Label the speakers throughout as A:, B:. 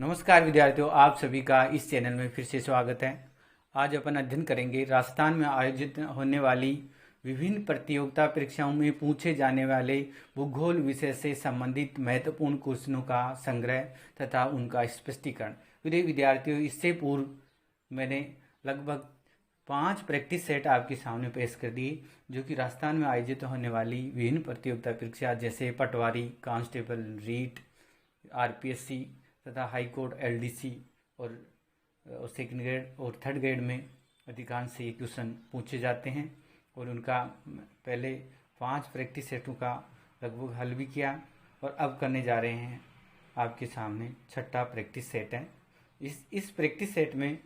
A: नमस्कार विद्यार्थियों, आप सभी का इस चैनल में फिर से स्वागत है। आज अपन अध्ययन करेंगे राजस्थान में आयोजित होने वाली विभिन्न प्रतियोगिता परीक्षाओं में पूछे जाने वाले भूगोल विषय से संबंधित महत्वपूर्ण क्वेश्चनों का संग्रह तथा उनका स्पष्टीकरण। प्रिय विद्यार्थियों, इससे पूर्व मैंने लगभग 5 प्रैक्टिस सेट आपके सामने पेश कर दिए, जो कि राजस्थान में आयोजित होने वाली विभिन्न प्रतियोगिता परीक्षा जैसे पटवारी, कांस्टेबल, रीट, आरपीएससी तथा हाई कोर्ट, एलडीसी और सेकंड ग्रेड और थर्ड ग्रेड में अधिकांश से ये क्वेश्चन पूछे जाते हैं। और उनका पहले 5 प्रैक्टिस सेटों का लगभग हल भी किया और अब करने जा रहे हैं आपके सामने 6ठा प्रैक्टिस सेट है। इस प्रैक्टिस सेट में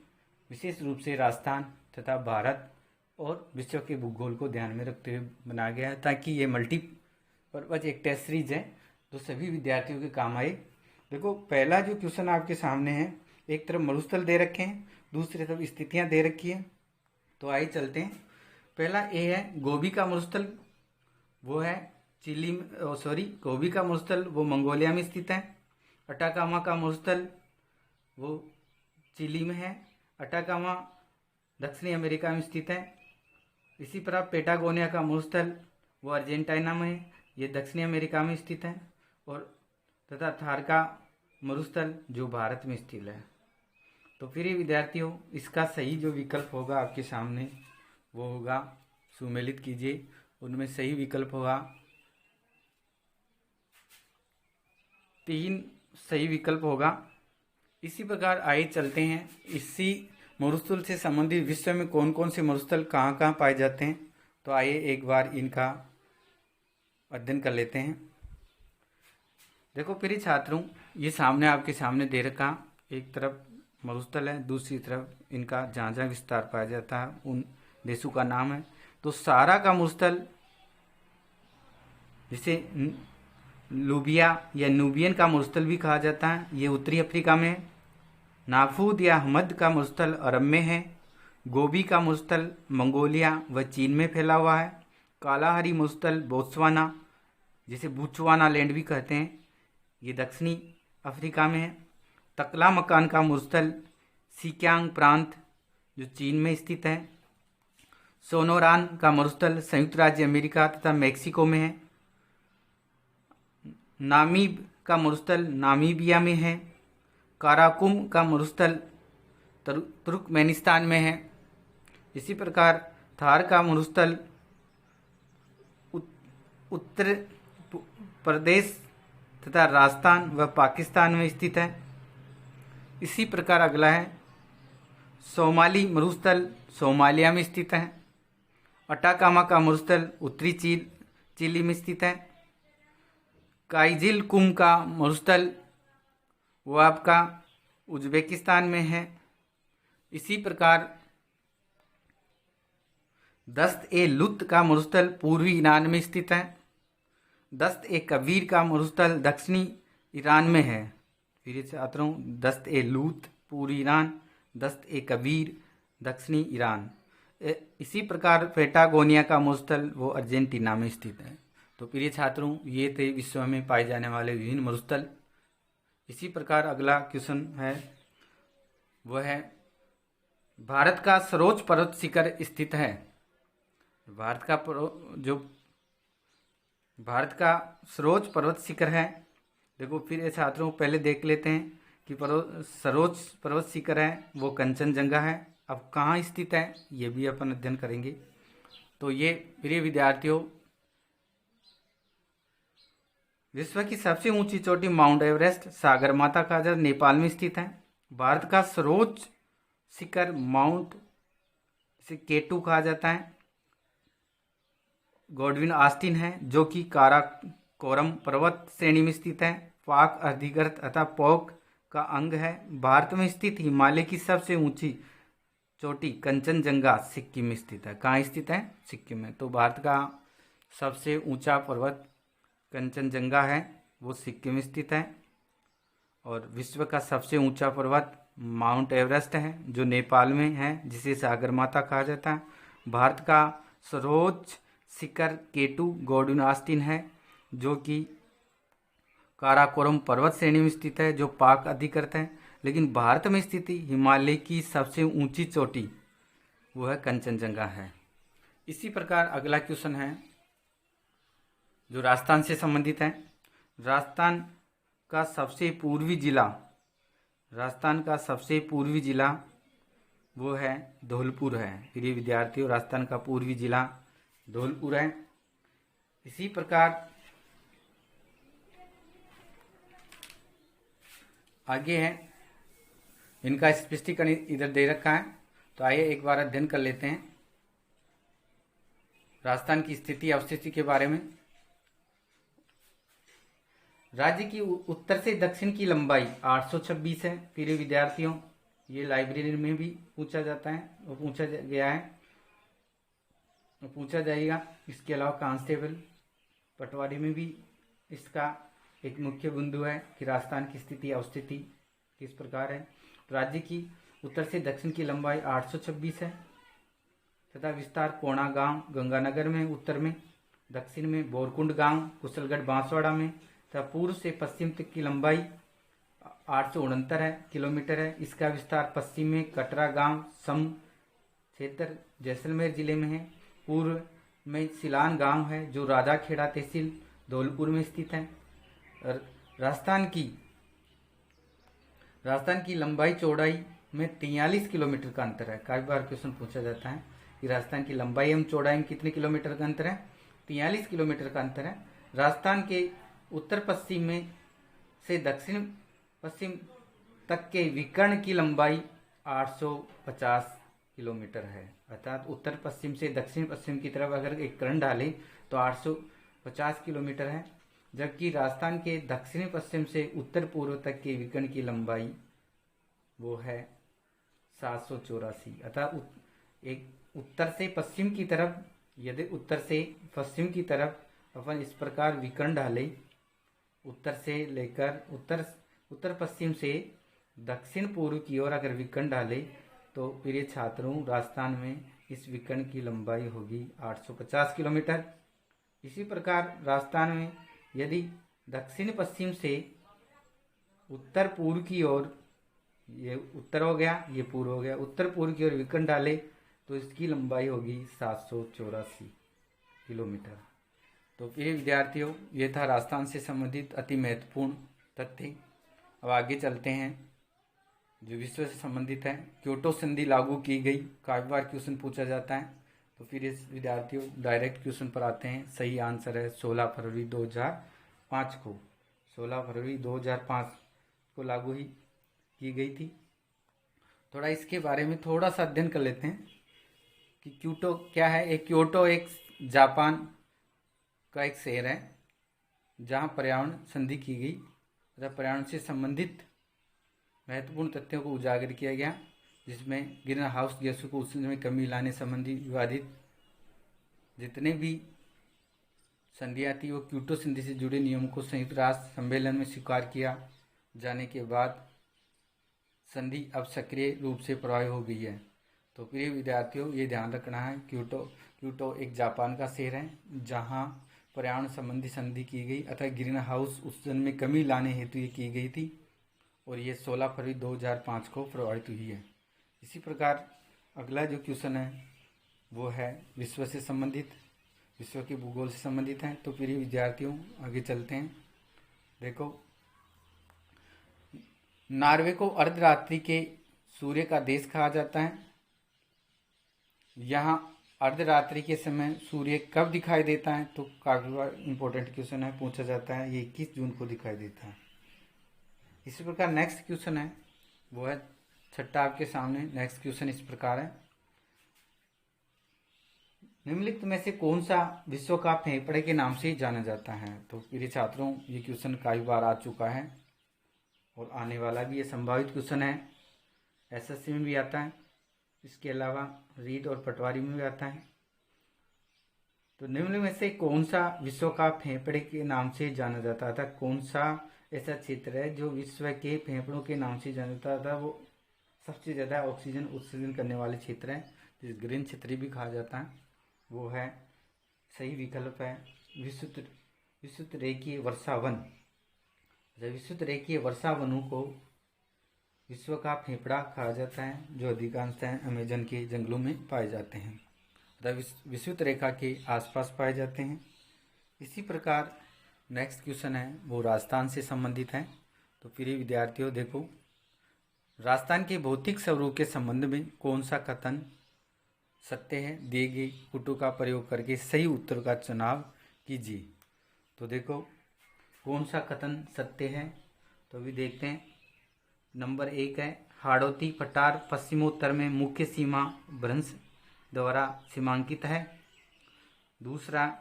A: विशेष रूप से राजस्थान तथा भारत और विश्व के भूगोल को ध्यान में रखते हुए बनाया गया है, ताकि ये मल्टीपर्पज एक टेस्ट सीरीज है जो सभी विद्यार्थियों के काम आए। देखो, पहला जो क्वेश्चन आपके सामने है, एक तरफ मरुस्थल दे रखे हैं, दूसरी तरफ स्थितियां दे रखी है। तो आइए चलते हैं। पहला ए है गोबी का मरुस्थल, वो है गोबी का मरुस्थल वो मंगोलिया में स्थित है। अटाकामा का मरुस्थल वो चिली में है। अटाकामा दक्षिणी अमेरिका में स्थित है। इसी प्रकार पेटागोनिया का मरुस्थल वो अर्जेंटीना में है, ये दक्षिणी अमेरिका में स्थित है। और तथा थार का मरुस्थल जो भारत में स्थित है। तो फिर ये विद्यार्थियों, इसका सही जो विकल्प होगा आपके सामने वो होगा, सुमेलित कीजिए, उनमें सही विकल्प होगा 3 सही विकल्प होगा। इसी प्रकार आइए चलते हैं, इसी मरुस्थल से संबंधित विश्व में कौन कौन से मरुस्थल कहाँ कहाँ पाए जाते हैं। तो आइए एक बार इनका अध्ययन कर लेते हैं। देखो प्रिय छात्रों, ये सामने आपके सामने दे रखा, एक तरफ मरुस्थल है, दूसरी तरफ इनका जहाँ जहाँ विस्तार पाया जाता है उन देशों का नाम है। तो सारा का मरुस्थल, जिसे लूबिया या नूबियन का मरुस्थल भी कहा जाता है, ये उत्तरी अफ्रीका में है। नाफूद या हमद का मरुस्थल अरब में है। गोबी का मरुस्थल मंगोलिया व चीन में फैला हुआ है। कालाहारी मरुस्थल बोत्सवाना, जिसे बुत्सवाना लैंड भी कहते हैं, ये दक्षिणी अफ्रीका में है। तकला मकान का मरुस्थल सिक्यांग प्रांत जो चीन में स्थित है। सोनोरान का मरुस्थल संयुक्त राज्य अमेरिका तथा मेक्सिको में है। नामीब का मरुस्थल नामीबिया में है। काराकुम का मरुस्थल तुर्कमेनिस्तान में है। इसी प्रकार थार का मरुस्थल उत्तर प्रदेश तथा राजस्थान व पाकिस्तान में स्थित है। इसी प्रकार अगला है सोमाली मरुस्थल सोमालिया में स्थित है। अटाकामा का मरुस्थल उत्तरी चिली में स्थित है। काइजिल कुम का मरुस्थल वो आपका उज्बेकिस्तान में है। इसी प्रकार दस्त ए लुत का मरुस्थल पूर्वी ईरान में स्थित है। दस्त ए कबीर का मरुस्थल दक्षिणी ईरान में है। फिर छात्रों, दस्त ए लूत पूर्वी ईरान, दस्त ए कबीर दक्षिणी ईरान। इसी प्रकार पेटागोनिया का मरुस्थल वो अर्जेंटीना में स्थित है। तो प्रिय छात्रों, ये थे विश्व में पाए जाने वाले विभिन्न मरुस्थल। इसी प्रकार अगला क्वेश्चन है, वह है भारत का सर्वोच्च पर्वत शिखर स्थित है। भारत का सर्वोच्च पर्वत शिखर है। देखो फिर छात्रों, पहले देख लेते हैं कि सर्वोच्च पर्वत शिखर है वो कंचनजंगा है। अब कहाँ स्थित है ये भी अपन अध्ययन करेंगे। तो ये प्रिय विद्यार्थियों, विश्व की सबसे ऊंची चोटी माउंट एवरेस्ट सागरमाथा का जल नेपाल में स्थित है। भारत का सर्वोच्च शिखर माउंट से केटू कहा जाता है, गॉडविन ऑस्टिन है, जो कि काराकोरम पर्वत श्रेणी में स्थित है। पाक अधिकृत अथवा पोक का अंग है। भारत में स्थित हिमालय की सबसे ऊंची चोटी कंचनजंगा सिक्किम में स्थित है। कहाँ स्थित है? सिक्किम में। तो भारत का सबसे ऊंचा पर्वत कंचनजंगा है वो सिक्किम में स्थित है। और विश्व का सबसे ऊंचा पर्वत माउंट एवरेस्ट है जो नेपाल में है, जिसे सागरमाथा कहा जाता है। भारत का सर्वोच्च शिखर केटू गॉडविन ऑस्टिन है, जो कि काराकोरम पर्वत श्रेणी में स्थित है, जो पाक अधिकृत है। लेकिन भारत में स्थित हिमालय की सबसे ऊंची चोटी वो है कंचनजंगा है। इसी प्रकार अगला क्वेश्चन है जो राजस्थान से संबंधित है। राजस्थान का सबसे पूर्वी जिला, राजस्थान का सबसे पूर्वी जिला वो है धौलपुर है। प्रिय विद्यार्थियों, राजस्थान का पूर्वी जिला धौलपुर है। इसी प्रकार आगे है, इनका स्पष्टीकरण इधर दे रखा है, तो आइए एक बार अध्ययन कर लेते हैं राजस्थान की स्थिति अवस्थिति के बारे में। राज्य की उत्तर से दक्षिण की लंबाई 826 है। प्रिय विद्यार्थियों, ये लाइब्रेरी में भी पूछा जाता है और पूछा गया है और पूछा जाएगा। इसके अलावा कांस्टेबल पटवारी में भी इसका एक मुख्य बिंदु है कि राजस्थान की स्थिति अवस्थिति किस प्रकार है। राज्य की उत्तर से दक्षिण की लंबाई 826 है तथा विस्तार कोणा गांव गंगानगर में उत्तर में, दक्षिण में बोरकुंड गांव कुशलगढ़ बांसवाड़ा में तथा पूर्व से पश्चिम तक की लंबाई 869 किलोमीटर है। इसका विस्तार पश्चिम में कटरा गांव सम क्षेत्र जैसलमेर जिले में है। पूर्व में सिलान गांव है जो राजाखेड़ा तहसील धौलपुर में स्थित है। राजस्थान की लंबाई चौड़ाई में 43 किलोमीटर का अंतर है। काफी बार क्वेश्चन पूछा जाता है कि राजस्थान की लंबाई एवं चौड़ाई में कितने किलोमीटर का अंतर है। 43 किलोमीटर का अंतर है। राजस्थान के उत्तर पश्चिम में से दक्षिण पश्चिम तक के विकर्ण की लंबाई 850 किलोमीटर है। अर्थात उत्तर पश्चिम से दक्षिण पश्चिम की तरफ अगर एक कर्ण डालें तो 850 किलोमीटर है, जबकि राजस्थान के दक्षिणी पश्चिम से उत्तर पूर्व तक के विकर्ण की लंबाई वो है 784। अर्थात एक उत्तर से पश्चिम की तरफ, यदि उत्तर से पश्चिम की तरफ अपन इस प्रकार विकर्ण डालें, उत्तर से लेकर उत्तर पश्चिम से दक्षिण पूर्व की ओर अगर विकर्ण डालें तो प्रिय छात्रों राजस्थान में इस विकर्ण की लंबाई होगी 850 किलोमीटर। इसी प्रकार राजस्थान में यदि दक्षिण पश्चिम से उत्तर पूर्व की ओर, ये उत्तर हो गया ये पूर्व हो गया, उत्तर पूर्व की ओर विकर्ण डाले तो इसकी लंबाई होगी 784 किलोमीटर। तो प्रिय विद्यार्थियों, ये था राजस्थान से संबंधित अति महत्वपूर्ण तथ्य। अब आगे चलते हैं जो विश्व से संबंधित है। क्योटो संधि लागू की गई, काफी बार क्वेश्चन पूछा जाता है। तो फिर इस विद्यार्थियों डायरेक्ट क्वेश्चन पर आते हैं। सही आंसर है 16 फरवरी 2005 को, 16 फरवरी 2005 को लागू ही की गई थी। थोड़ा इसके बारे में थोड़ा सा अध्ययन कर लेते हैं कि क्योटो क्या है। एक क्योटो एक जापान का एक शहर है जहां पर्यावरण संधि की गई तथा पर्यावरण से संबंधित महत्वपूर्ण तथ्यों को उजागर किया गया, जिसमें ग्रीन हाउस गैसों को उत्सर्जन में कमी लाने संबंधी विवादित जितने भी संधियाँ थी वो क्योटो संधि से जुड़े नियमों को संयुक्त राष्ट्र सम्मेलन में स्वीकार किया जाने के बाद संधि अब सक्रिय रूप से प्रभावी हो गई है। तो प्रिय विद्यार्थियों, ये ध्यान रखना है क्योटो एक जापान का शहर है जहाँ पर्यावरण संबंधी संधि की गई अतः ग्रीन हाउस उत्सर्जन में कमी लाने हेतु ये की गई थी और ये 16 फरवरी 2005 को प्रभावित हुई है। इसी प्रकार अगला जो क्वेश्चन है वो है विश्व से संबंधित, विश्व के भूगोल से संबंधित है। तो प्रिय विद्यार्थियों आगे चलते हैं। देखो, नॉर्वे को अर्धरात्रि के सूर्य का देश कहा जाता है। यहाँ अर्धरात्रि के समय सूर्य कब दिखाई देता है, तो काफी बार इम्पोर्टेंट क्वेश्चन है, पूछा जाता है। ये 21 जून को दिखाई देता है। इसी प्रकार नेक्स्ट क्वेश्चन है वो है छठा आपके सामने। नेक्स्ट क्वेश्चन इस प्रकार है, निम्नलिखित में से कौन सा विश्व का फेफड़े के नाम से जाना जाता है। तो प्रिय छात्रों, ये क्वेश्चन कई बार आ चुका है और आने वाला भी ये संभावित क्वेश्चन है। एसएससी में भी आता है, इसके अलावा रीट और पटवारी में भी आता है। तो निम्न में से कौन सा विश्व का फेफड़े के नाम से जाना जाता था, कौन सा ऐसा क्षेत्र है जो विश्व के फेफड़ों के नाम से जाना जाता था, वो सबसे ज़्यादा ऑक्सीजन उत्सर्जन करने वाले क्षेत्र है, जिस ग्रीन क्षेत्र भी कहा जाता है, वो है सही विकल्प है विस्तृत रेखीय वर्षावन। विस्तृत रेखीय वर्षावनों को विश्व का फेफड़ा कहा जाता है, जो अधिकांशतः अमेजन के जंगलों में पाए जाते हैं तथा विषुवत रेखा के आसपास पाए जाते हैं। इसी प्रकार नेक्स्ट क्वेश्चन है वो राजस्थान से संबंधित है। तो प्रिय विद्यार्थियों देखो, राजस्थान के भौतिक स्वरूप के संबंध में कौन सा कथन सत्य है? दिए गए कुटु का प्रयोग करके सही उत्तर का चुनाव कीजिए। तो देखो कौन सा कथन सत्य है, तो अभी देखते हैं। नंबर 1 है, हाड़ौती पठार पश्चिमोत्तर में मुख्य सीमा भ्रंश द्वारा सीमांकित है। दूसरा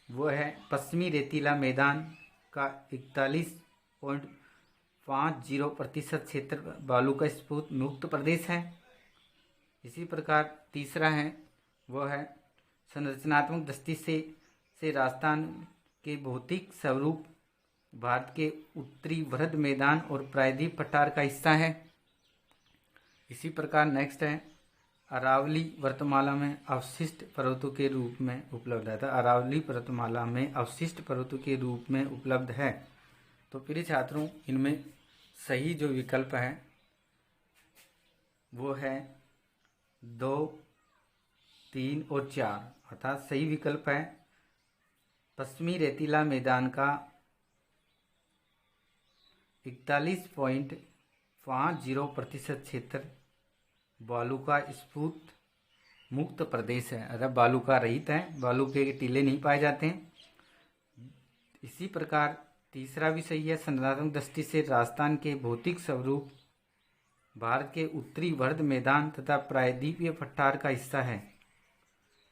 A: वो है, पश्चिमी रेतीला मैदान का 41.50% क्षेत्र बालू का स्फूट मुक्त प्रदेश है। इसी प्रकार तीसरा है वो है, संरचनात्मक दृष्टि से राजस्थान के भौतिक स्वरूप भारत के उत्तरी वृहद मैदान और प्रायद्वीप पठार का हिस्सा है। इसी प्रकार नेक्स्ट है, अरावली पर्वतमाला में अवशिष्ट पर्वतों के रूप में उपलब्ध है। अरावली पर्वतमाला में अवशिष्ट पर्वतों के रूप में उपलब्ध है। तो प्रिय छात्रों, इनमें सही जो विकल्प है वो है 2, 3 और 4, अर्थात सही विकल्प है पश्चिमी रेतीला मैदान का 41.50% क्षेत्र बालू का स्फूट मुक्त प्रदेश है, अर्थात बालू का रहित है, बालू के टीले नहीं पाए जाते हैं। इसी प्रकार तीसरा भी सही है, संरचनात्मक दृष्टि से राजस्थान के भौतिक स्वरूप भारत के उत्तरी वृहद मैदान तथा प्रायद्वीपीय पठार का हिस्सा है।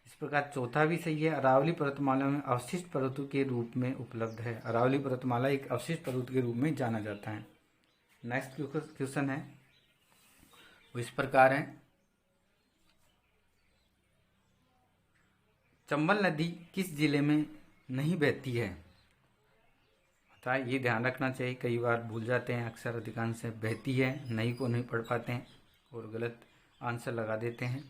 A: इस प्रकार चौथा भी सही है, अरावली पर्वतमाला में अवशिष्ट पर्वतों के रूप में उपलब्ध है। अरावली पर्वतमाला एक अवशिष्ट पर्वत के रूप में जाना जाता है। नेक्स्ट क्वेश्चन है वो इस प्रकार है, चंबल नदी किस जिले में नहीं बहती है? अर्थात ये ध्यान रखना चाहिए, कई बार भूल जाते हैं, अक्सर अधिकांश से बहती है नहीं को नहीं पढ़ पाते हैं और गलत आंसर लगा देते हैं।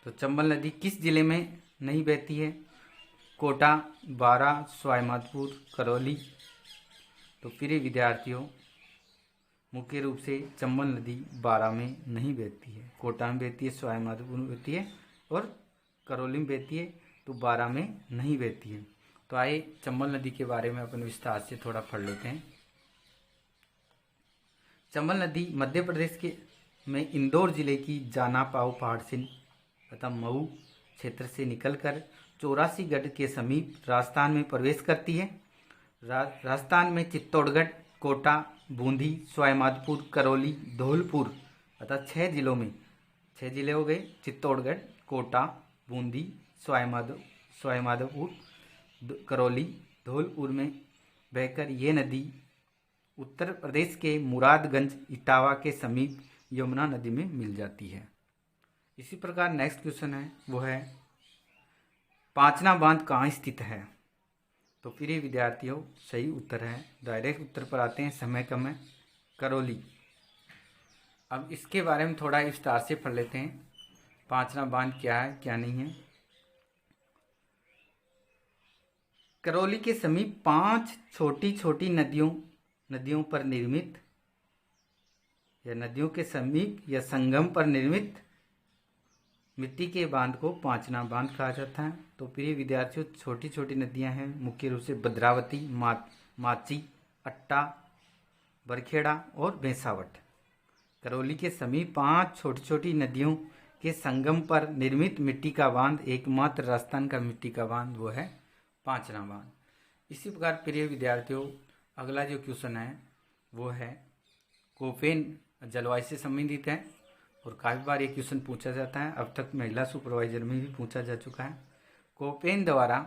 A: तो चंबल नदी किस जिले में नहीं बहती है? कोटा, बारा, सवाईमाधोपुर, करौली। तो प्रिय विद्यार्थियों, मुख्य रूप से चंबल नदी बारा में नहीं बहती है, कोटा में बहती है, सवाईमाधोपुर में बहती है और करौली में बहती है, तो बारा में नहीं बहती है। तो आइए चंबल नदी के बारे में अपन विस्तार से थोड़ा पढ़ लेते हैं। चंबल नदी मध्य प्रदेश के में इंदौर जिले की जानापाव पहाड़ से तथा मऊ क्षेत्र से निकलकर 84गढ़ के समीप राजस्थान में प्रवेश करती है। राजस्थान में चित्तौड़गढ़, कोटा, बूंदी, सवाईमाधोपुर, करौली, धौलपुर अर्थात 6 जिलों में, 6 जिले हो गए, चित्तौड़गढ़, कोटा, बूंदी, सवाईमाधोपुर, करौली, धौलपुर में बहकर ये नदी उत्तर प्रदेश के मुरादगंज, इटावा के समीप यमुना नदी में मिल जाती है। इसी प्रकार नेक्स्ट क्वेश्चन है वो है, पांचना बांध कहाँ स्थित है? तो प्रिय विद्यार्थियों, सही उत्तर है, डायरेक्ट उत्तर पर आते हैं, समय कम है, करौली। अब इसके बारे में थोड़ा विस्तार से पढ़ लेते हैं, पांचना बांध क्या है क्या नहीं है। करौली के समीप 5 छोटी छोटी नदियों पर निर्मित या नदियों के समीप या संगम पर निर्मित मिट्टी के बांध को पांचना बांध कहा जाता है। तो प्रिय विद्यार्थियों, छोटी छोटी नदियां हैं, मुख्य रूप से भद्रावती, माची, अट्टा, बरखेड़ा और भैंसावट। करौली के समीप 5 छोटी छोटी नदियों के संगम पर निर्मित मिट्टी का बांध, एकमात्र राजस्थान का मिट्टी का बांध वो है पांचना बांध। इसी प्रकार प्रिय विद्यार्थियों, अगला जो क्वेश्चन है वो है कोपेन जलवायु से संबंधित है और काफ़ी बार ये क्वेश्चन पूछा जाता है, अब तक महिला सुपरवाइजर में भी पूछा जा चुका है। कोपेन द्वारा